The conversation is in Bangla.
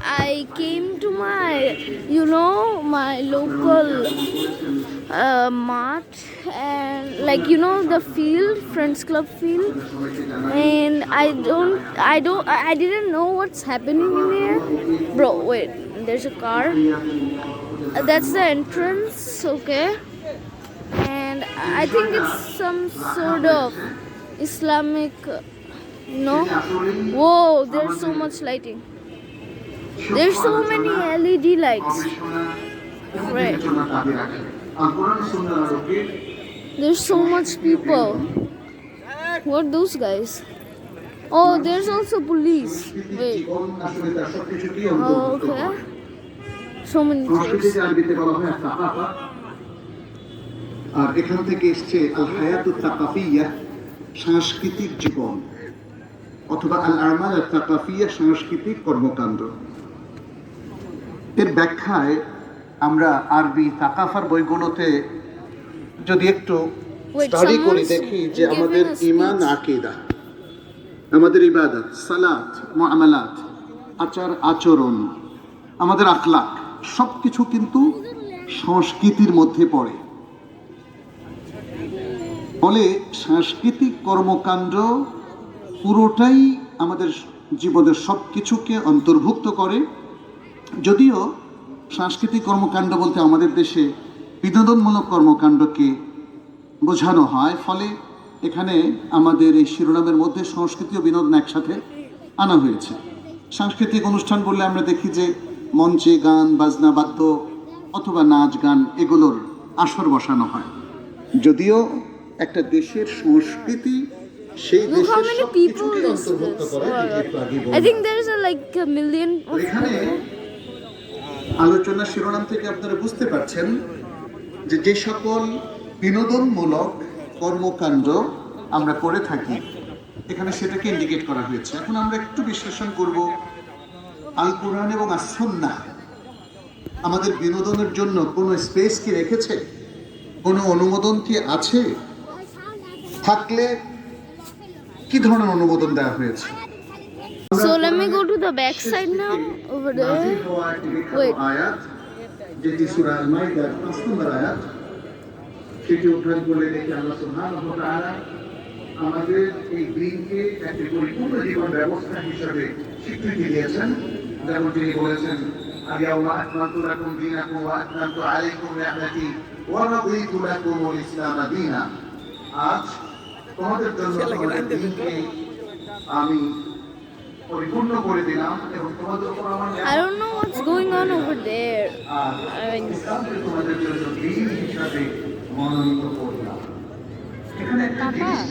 I came to my local mart, and the field, Friends Club field, and I didn't know what's happening in here. Bro, wait, there's a car. That's the entrance, okay? And I think it's some sort of Islamic, no? Whoa, there's so much lighting. There's so many LED lights. Right. There's so much people. What are those guys? Oh, there's also police. Wait. Oh, okay. So many things. আর এখান থেকে এসছে আল হায়াতুত তাকাফিয়া, সাংস্কৃতিক জীবন, অথবা আল আমাল আত তাকাফিয়া, সাংস্কৃতিক কর্মকাণ্ড। এর ব্যাখ্যায় আমরা আরবি তাকাফার বইগুলোতে যদি একটু স্টাডি করি, দেখি যে আমাদের ঈমান, আকীদা, আমাদের ইবাদত, সালাত, মুআমালাত, আচার আচরণ, আমাদের আখলাক সবকিছু কিন্তু সংস্কৃতির মধ্যে পড়ে। ফলে সাংস্কৃতিক কর্মকাণ্ড পুরোটাই আমাদের জীবনের সব কিছুকে অন্তর্ভুক্ত করে। যদিও সাংস্কৃতিক কর্মকাণ্ড বলতে আমাদের দেশে বিনোদনমূলক কর্মকাণ্ডকে বোঝানো হয়, ফলে এখানে আমাদের এই শিরোনামের মধ্যে সংস্কৃতি ও বিনোদন একসাথে আনা হয়েছে। সাংস্কৃতিক অনুষ্ঠান বললে আমরা দেখি যে মঞ্চে গান বাজনা, বাদ্য অথবা নাচ গান এগুলোর আসর বসানো হয়। যদিও একটা দেশের সংস্কৃতি সেই দেশের সবকিছুকে অন্তর্ভুক্ত করে। I think there is a million. এখানে আলোচনা শিরোনাম থেকে আপনারা বুঝতে পারছেন যে যে সকল বিনোদনমূলক কর্মকাণ্ড আমরা করে থাকি এখানে সেটাকে ইন্ডিকেট করা হয়েছে। এখন আমরা একটু বিশ্লেষণ করব আল কুরআন এবং আস-সুন্নাহ আমাদের বিনোদনের জন্য কোনো স্পেস কি রেখেছে, কোনো অনুমোদন কি আছে, থাকলে কি ধরনের অনুমোদন দেওয়া হয়েছে। So let me go to the back side now, over there. Wait. আয়াত যেটি সূরা আল-মাইদার ৫ নম্বর আয়াত, সেটি উদ্ধার করে দেখি আল্লাহ সুবহানাহু ওয়া তাআলা আমাদের এই দিনকে একটি পরিপূর্ণ জীবন ব্যবস্থা হিসেবে স্বীকৃতি দিয়েছেন। যেমন তিনি বলেছেন, আল-ইয়াওমা আকমালতু লাকুম দীনাকুম ওয়া আতমামতু আলাইকুম নি'মাতি ওয়া রাদিতু লাকুমুল ইসলাম দীনা। আজ তোমাদের জন্য তোমাদের দিনকে আমি পরিপূর্ণ করে দিলাম এবং তোমাদের উপর আমার I don't know what's going on over there. ইসলামকে তোমাদের জন্য দিন হিসাবে মনোনীত করলাম। এখানে একটা জিনিস